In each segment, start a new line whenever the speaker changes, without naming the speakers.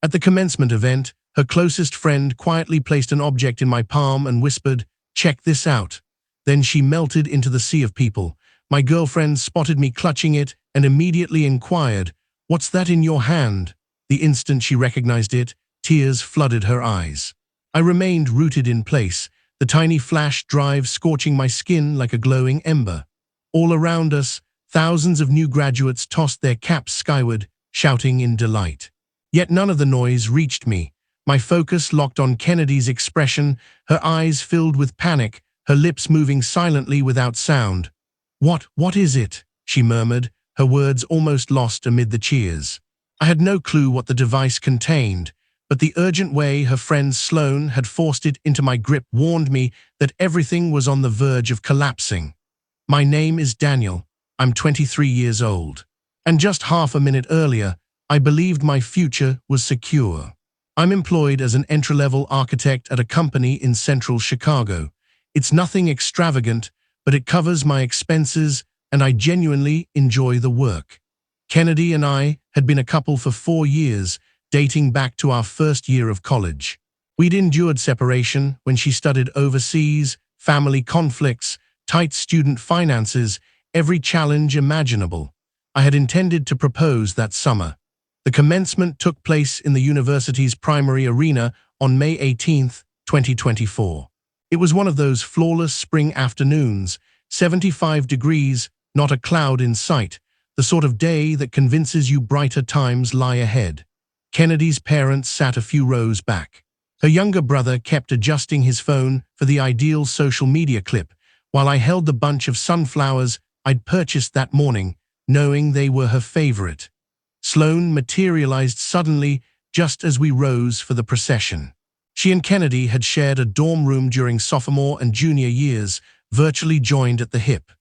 At the commencement event, her closest friend quietly placed an object in my palm and whispered, "Check this out." Then she melted into the sea of people. My girlfriend spotted me clutching it and immediately inquired, "What's that in your hand?" The instant she recognized it, tears flooded her eyes. I remained rooted in place, the tiny flash drive scorching my skin like a glowing ember. All around us, thousands of new graduates tossed their caps skyward, shouting in delight. Yet none of the noise reached me. My focus locked on Kennedy's expression, her eyes filled with panic, her lips moving silently without sound. What is it?" she murmured, her words almost lost amid the cheers. I had no clue what the device contained, but the urgent way her friend Sloane had forced it into my grip warned me that everything was on the verge of collapsing. "My name is Daniel. I'm 23 years old. And just half a minute earlier, I believed my future was secure. I'm employed as an entry-level architect at a company in central Chicago. It's nothing extravagant, but it covers my expenses and I genuinely enjoy the work." Kennedy and I had been a couple for 4 years, dating back to our first year of college. We'd endured separation when she studied overseas, family conflicts, tight student finances, every challenge imaginable. I had intended to propose that summer. The commencement took place in the university's primary arena on May 18, 2024. It was one of those flawless spring afternoons, 75 degrees, not a cloud in sight, the sort of day that convinces you brighter times lie ahead. Kennedy's parents sat a few rows back. Her younger brother kept adjusting his phone for the ideal social media clip, while I held the bunch of sunflowers I'd purchased that morning, knowing they were her favorite. Sloane materialized suddenly just as we rose for the procession. She and Kennedy had shared a dorm room during sophomore and junior years, virtually joined at the hip.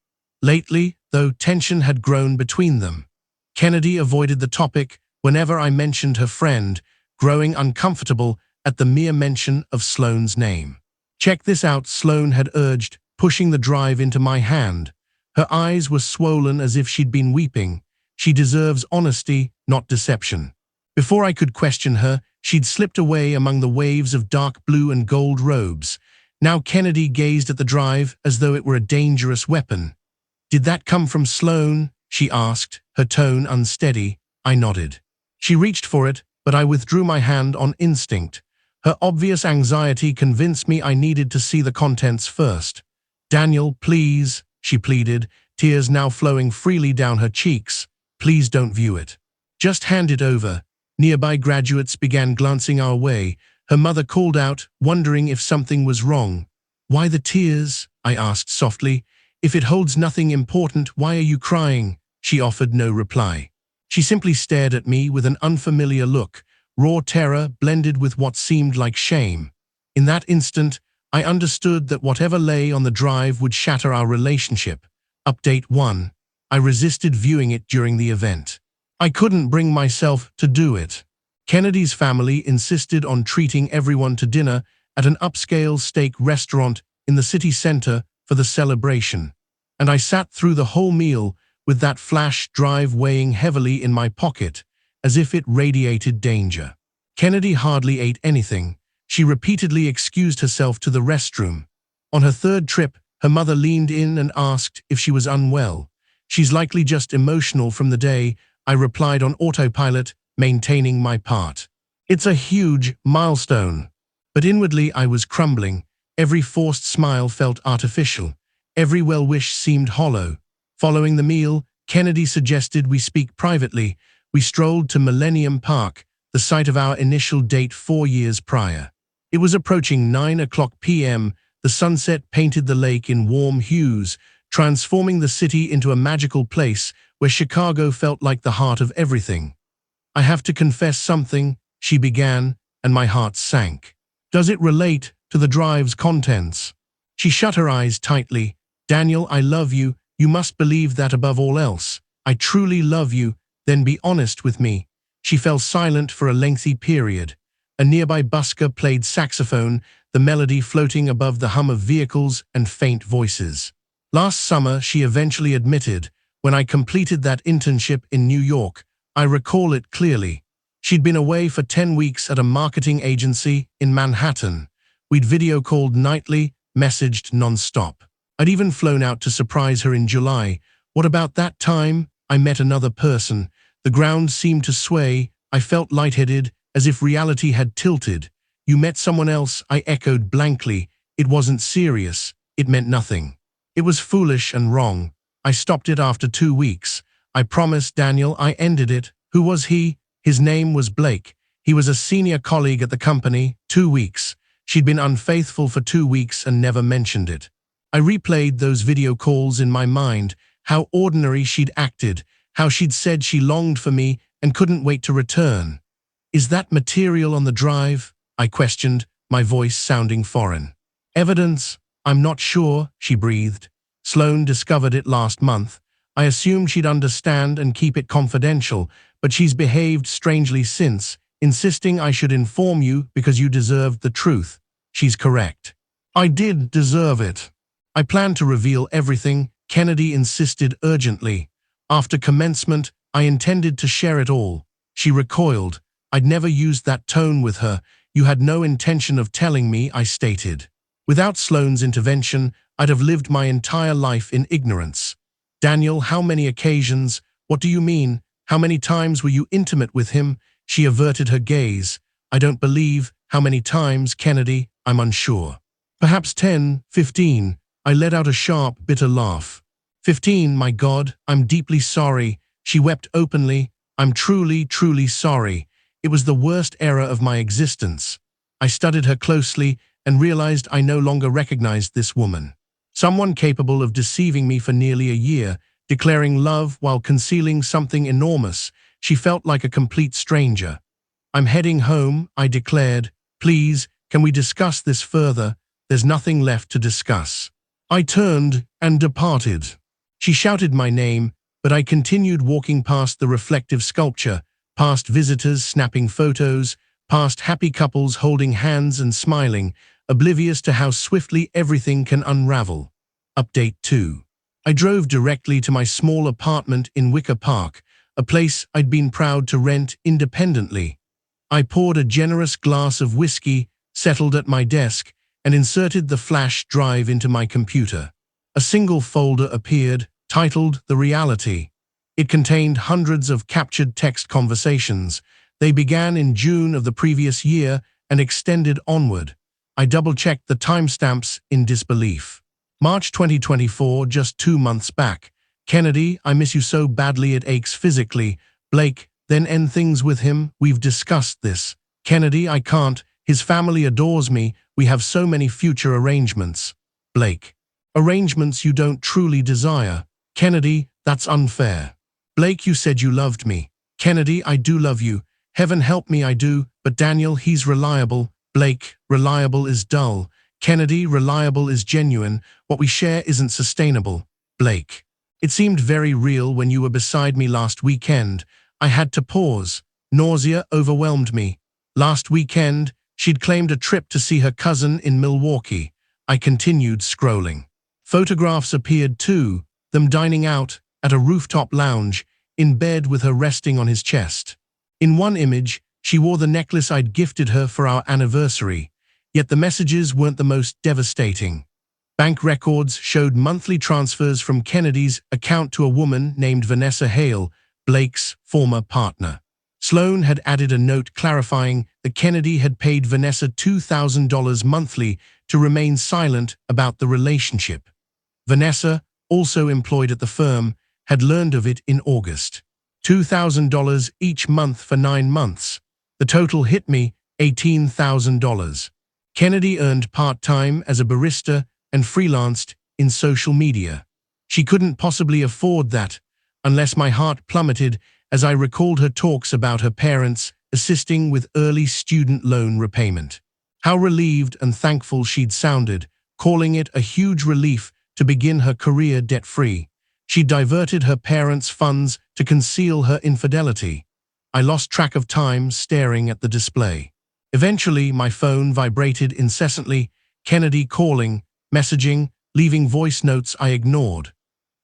Lately, though, tension had grown between them. Kennedy avoided the topic whenever I mentioned her friend, growing uncomfortable at the mere mention of Sloane's name. "Check this out," Sloane had urged, pushing the drive into my hand. Her eyes were swollen as if she'd been weeping. She deserves honesty, not deception. Before I could question her, she'd slipped away among the waves of dark blue and gold robes. Now Kennedy gazed at the drive as though it were a dangerous weapon. "Did that come from Sloane?" she asked, her tone unsteady. I nodded. She reached for it, but I withdrew my hand on instinct. Her obvious anxiety convinced me I needed to see the contents first. "Daniel, please," she pleaded, tears now flowing freely down her cheeks. "Please don't view it. Just hand it over." Nearby graduates began glancing our way. Her mother called out, wondering if something was wrong. "Why the tears?" I asked softly. "If it holds nothing important, why are you crying?" She offered no reply. She simply stared at me with an unfamiliar look, raw terror blended with what seemed like shame. In that instant, I understood that whatever lay on the drive would shatter our relationship. Update 1. I resisted viewing it during the event. I couldn't bring myself to do it. Kennedy's family insisted on treating everyone to dinner at an upscale steak restaurant in the city center for the celebration, and I sat through the whole meal with that flash drive weighing heavily in my pocket, as if it radiated danger. Kennedy hardly ate anything. She repeatedly excused herself to the restroom. On her third trip, her mother leaned in and asked if she was unwell. "She's likely just emotional from the day," I replied on autopilot, maintaining my part. It's a huge milestone. But inwardly I was crumbling. Every forced smile felt artificial. Every well-wish seemed hollow. Following the meal, Kennedy suggested we speak privately. We strolled to Millennium Park, the site of our initial date 4 years prior. It was approaching 9:00 p.m. The sunset painted the lake in warm hues, transforming the city into a magical place where Chicago felt like the heart of everything. "I have to confess something," she began, and my heart sank. "Does it relate to the drive's contents?" She shut her eyes tightly. "Daniel, I love you. You must believe that above all else. I truly love you. Then be honest with me." She fell silent for a lengthy period. A nearby busker played saxophone, the melody floating above the hum of vehicles and faint voices. "Last summer," she eventually admitted, "when I completed that internship in New York, I recall it clearly. She'd been away for 10 weeks at a marketing agency in Manhattan. We'd video called nightly, messaged non-stop. I'd even flown out to surprise her in July. What about that time? I met another person. The ground seemed to sway. I felt lightheaded, as if reality had tilted. You met someone else, I echoed blankly. It wasn't serious. It meant nothing. It was foolish and wrong. I stopped it after 2 weeks. I promised Daniel I ended it. Who was he? His name was Blake. He was a senior colleague at the company. 2 weeks. She'd been unfaithful for 2 weeks and never mentioned it. I replayed those video calls in my mind, how ordinary she'd acted, how she'd said she longed for me and couldn't wait to return. Is that material on the drive? I questioned, my voice sounding foreign. Evidence? I'm not sure, she breathed. Sloane discovered it last month. I assumed she'd understand and keep it confidential, but she's behaved strangely since, insisting I should inform you because you deserved the truth. She's correct. I did deserve it. I planned to reveal everything, Kennedy insisted urgently. After commencement, I intended to share it all. She recoiled. I'd never used that tone with her. You had no intention of telling me, I stated. Without Sloane's intervention, I'd have lived my entire life in ignorance. Daniel, how many occasions? What do you mean? How many times were you intimate with him? She averted her gaze. I don't believe. How many times, Kennedy? I'm unsure. Perhaps 10, 15. I let out a sharp, bitter laugh. 15, my God, I'm deeply sorry. She wept openly. I'm truly, truly sorry. It was the worst era of my existence. I studied her closely and realized I no longer recognized this woman. Someone capable of deceiving me for nearly a year, declaring love while concealing something enormous. She felt like a complete stranger. I'm heading home, I declared. Please, can we discuss this further? There's nothing left to discuss. I turned and departed. She shouted my name, but I continued walking past the reflective sculpture, past visitors snapping photos, past happy couples holding hands and smiling, oblivious to how swiftly everything can unravel. Update 2. I drove directly to my small apartment in Wicker Park, a place I'd been proud to rent independently. I poured a generous glass of whiskey, settled at my desk, and inserted the flash drive into my computer. A single folder appeared, titled The Reality. It contained hundreds of captured text conversations. They began in June of the previous year and extended onward. I double-checked the timestamps in disbelief. March 2024, just 2 months back. Kennedy, I miss you so badly it aches physically. Blake, then end things with him. We've discussed this. Kennedy, I can't. His family adores me. We have so many future arrangements. Blake. Arrangements you don't truly desire. Kennedy, that's unfair. Blake, you said you loved me. Kennedy, I do love you. Heaven help me, I do. But Daniel, he's reliable. Blake, reliable is dull. Kennedy, reliable is genuine. What we share isn't sustainable. Blake. It seemed very real when you were beside me last weekend. I had to pause. Nausea overwhelmed me. Last weekend, she'd claimed a trip to see her cousin in Milwaukee. I continued scrolling. Photographs appeared too, them dining out, at a rooftop lounge, in bed with her resting on his chest. In one image, she wore the necklace I'd gifted her for our anniversary, yet the messages weren't the most devastating. Bank records showed monthly transfers from Kennedy's account to a woman named Vanessa Hale, Blake's former partner. Sloane had added a note clarifying that Kennedy had paid Vanessa $2,000 monthly to remain silent about the relationship. Vanessa, also employed at the firm, had learned of it in August. $2,000 each month for 9 months. The total hit me, $18,000. Kennedy earned part-time as a barista and freelanced in social media. She couldn't possibly afford that, unless my heart plummeted as I recalled her talks about her parents assisting with early student loan repayment. How relieved and thankful she'd sounded, calling it a huge relief to begin her career debt-free. She diverted her parents' funds to conceal her infidelity. I lost track of time staring at the display. Eventually, my phone vibrated incessantly, Kennedy calling, messaging, leaving voice notes I ignored.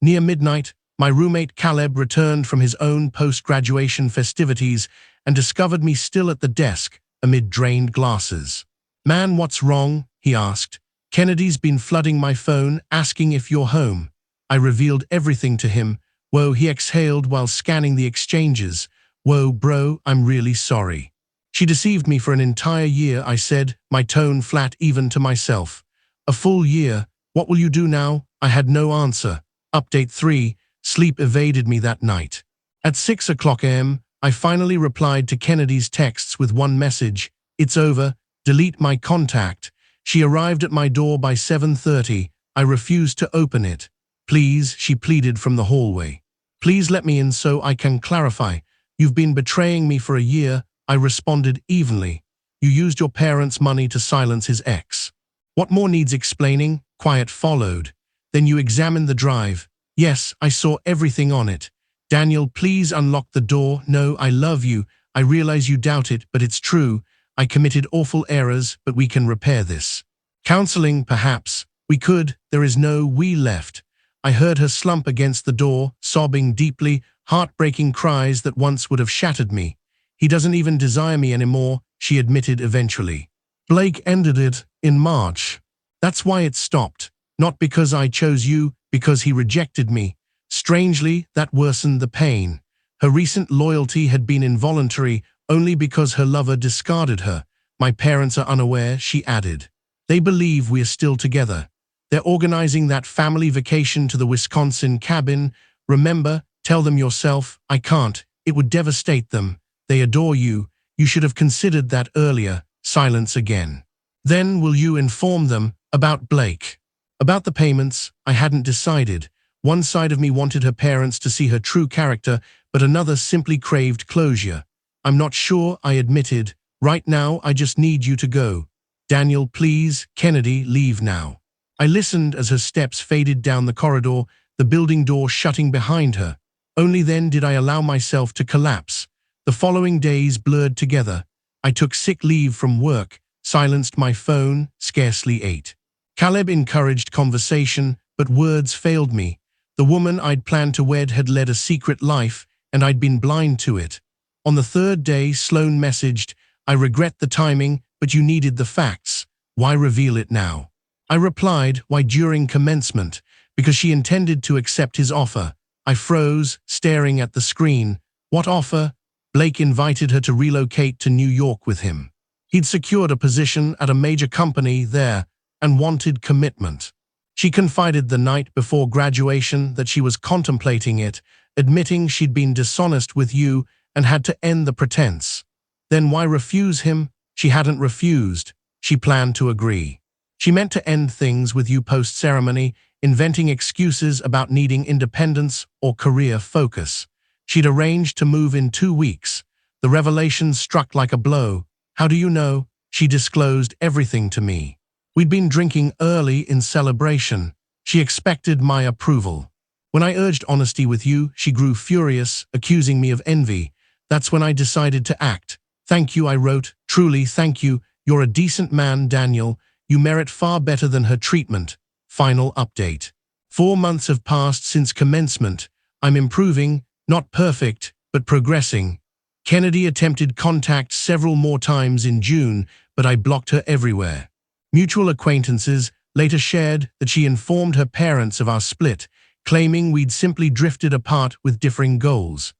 Near midnight, my roommate Caleb returned from his own post-graduation festivities and discovered me still at the desk, amid drained glasses. "Man, what's wrong?" he asked. "Kennedy's been flooding my phone, asking if you're home." I revealed everything to him. "Whoa," he exhaled while scanning the exchanges. "Whoa, bro, I'm really sorry." "She deceived me for an entire year," I said, my tone flat even to myself. "A full year. What will you do now?" I had no answer. Update 3. Sleep evaded me that night. At 6 o'clock a.m., I finally replied to Kennedy's texts with one message: "It's over. Delete my contact." She arrived at my door by 7:30. I refused to open it. "Please," she pleaded from the hallway. "Please let me in so I can clarify. You've been betraying me for a year." I responded evenly. "You used your parents' money to silence his ex." "What more needs explaining?" Quiet followed. "Then you examined the drive." "Yes, I saw everything on it." "Daniel, please unlock the door." "No, I love you. I realize you doubt it, but it's true. I committed awful errors, but we can repair this." "Counseling, perhaps." "We could. There is no we left." I heard her slump against the door, sobbing deeply, heartbreaking cries that once would have shattered me. "He doesn't even desire me anymore," she admitted eventually. "Blake ended it in March. That's why it stopped. Not because I chose you, because he rejected me." Strangely, that worsened the pain. Her recent loyalty had been involuntary, only because her lover discarded her. "My parents are unaware," she added. "They believe we are still together. They're organizing that family vacation to the Wisconsin cabin. Remember, tell them yourself." "I can't. It would devastate them. They adore you. You should have considered that earlier." Silence again. "Then will you inform them about Blake?" "About the payments, I hadn't decided. One side of me wanted her parents to see her true character, but another simply craved closure. "I'm not sure," I admitted. "Right now, I just need you to go." "Daniel, please." "Kennedy, leave now." I listened as her steps faded down the corridor, the building door shutting behind her. Only then did I allow myself to collapse. The following days blurred together. I took sick leave from work, silenced my phone, scarcely ate. Caleb encouraged conversation, but words failed me. The woman I'd planned to wed had led a secret life, and I'd been blind to it. On the third day, Sloane messaged, "I regret the timing, but you needed the facts. Why reveal it now?" I replied, "Why during commencement?" Because she intended to accept his offer. I froze, staring at the screen. What offer? Blake invited her to relocate to New York with him. He'd secured a position at a major company there and wanted commitment. She confided the night before graduation that she was contemplating it, admitting she'd been dishonest with you and had to end the pretense. Then why refuse him? She hadn't refused. She planned to agree. She meant to end things with you post-ceremony, inventing excuses about needing independence or career focus. She'd arranged to move in 2 weeks. The revelation struck like a blow. "How do you know?" She disclosed everything to me. We'd been drinking early in celebration. She expected my approval. When I urged honesty with you, she grew furious, accusing me of envy. That's when I decided to act. "Thank you," I wrote. "Truly, thank you. You're a decent man, Daniel. You merit far better than her treatment." Final update. 4 months have passed since commencement. I'm improving, not perfect, but progressing. Kennedy attempted contact several more times in June, but I blocked her everywhere. Mutual acquaintances later shared that she informed her parents of our split, claiming we'd simply drifted apart with differing goals.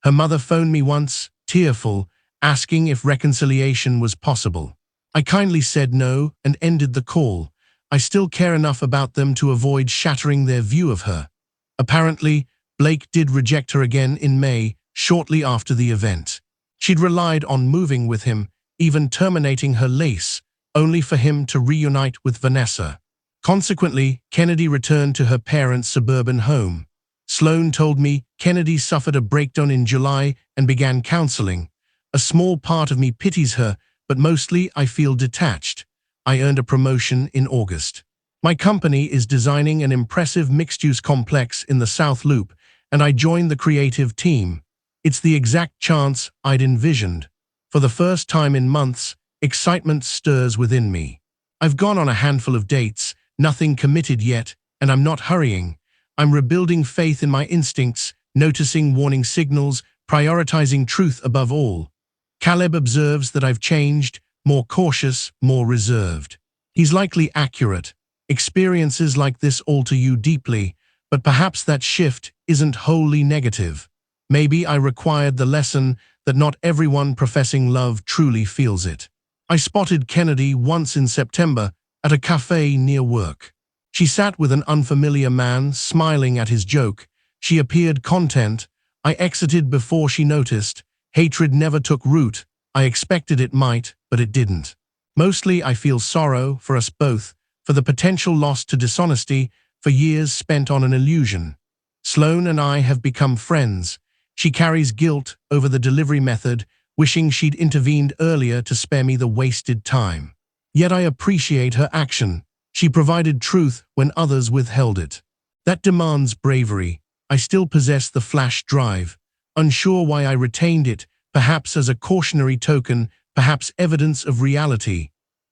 Her mother phoned me once, tearful, asking if reconciliation was possible. I kindly said no and ended the call. I still care enough about them to avoid shattering their view of her. Apparently, Blake did reject her again in May, shortly after the event. She'd relied on moving with him, even terminating her lease, only for him to reunite with Vanessa. Consequently, Kennedy returned to her parents' suburban home. Sloane told me Kennedy suffered a breakdown in July and began counseling. A small part of me pities her, but mostly I feel detached. I earned a promotion in August. My company is designing an impressive mixed-use complex in the South Loop, and I joined the creative team. It's the exact chance I'd envisioned. For the first time in months, excitement stirs within me. I've gone on a handful of dates, nothing committed yet, and I'm not hurrying. I'm rebuilding faith in my instincts, noticing warning signals, prioritizing truth above all. Caleb observes that I've changed, more cautious, more reserved. He's likely accurate. Experiences like this alter you deeply, but perhaps that shift isn't wholly negative. Maybe I required the lesson that not everyone professing love truly feels it. I spotted Kennedy once in September at a cafe near work. She sat with an unfamiliar man, smiling at his joke. She appeared content. I exited before she noticed. Hatred never took root. I expected it might, but it didn't. Mostly I feel sorrow for us both, for the potential loss to dishonesty, for years spent on an illusion. Sloane and I have become friends. She carries guilt over the delivery method, wishing she'd intervened earlier to spare me the wasted time. Yet I appreciate her action. She provided truth when others withheld it. That demands bravery. I still possess the flash drive, unsure why I retained it, perhaps as a cautionary token, perhaps evidence of reality.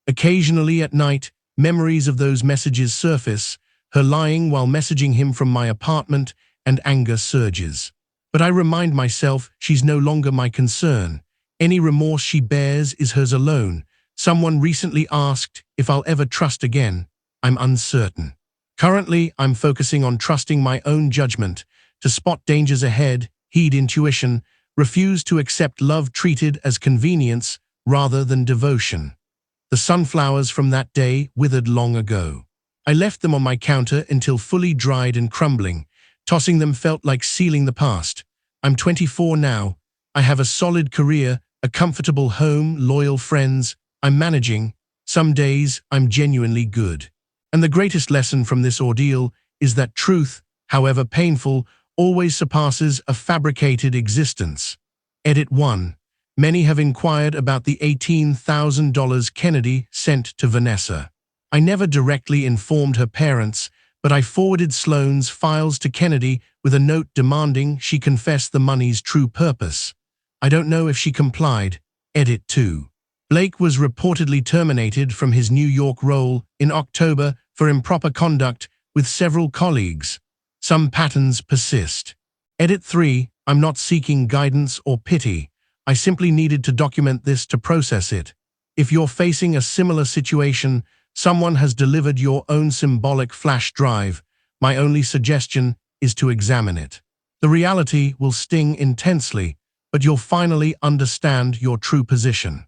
Occasionally at night, memories of those messages surface, her lying while messaging him from my apartment, and anger surges. But I remind myself she's no longer my concern. Any remorse she bears is hers alone. Someone recently asked if I'll ever trust again. I'm uncertain. Currently, I'm focusing on trusting my own judgment, to spot dangers ahead, heed intuition, refuse to accept love treated as convenience rather than devotion. The sunflowers from that day withered long ago. I left them on my counter until fully dried and crumbling. Tossing them felt like sealing the past. I'm 24 now. I have a solid career, a comfortable home, loyal friends. I'm managing. Some days I'm genuinely good. And the greatest lesson from this ordeal is that truth, however painful, always surpasses a fabricated existence. Edit 1. Many have inquired about the $18,000 Kennedy sent to Vanessa. I never directly informed her parents, but I forwarded Sloane's files to Kennedy with a note demanding she confess the money's true purpose. I don't know if she complied. Edit 2. Blake was reportedly terminated from his New York role in October for improper conduct with several colleagues. Some patterns persist. Edit 3. I'm not seeking guidance or pity. I simply needed to document this to process it. If you're facing a similar situation, someone has delivered your own symbolic flash drive. My only suggestion is to examine it. The reality will sting intensely, but you'll finally understand your true position.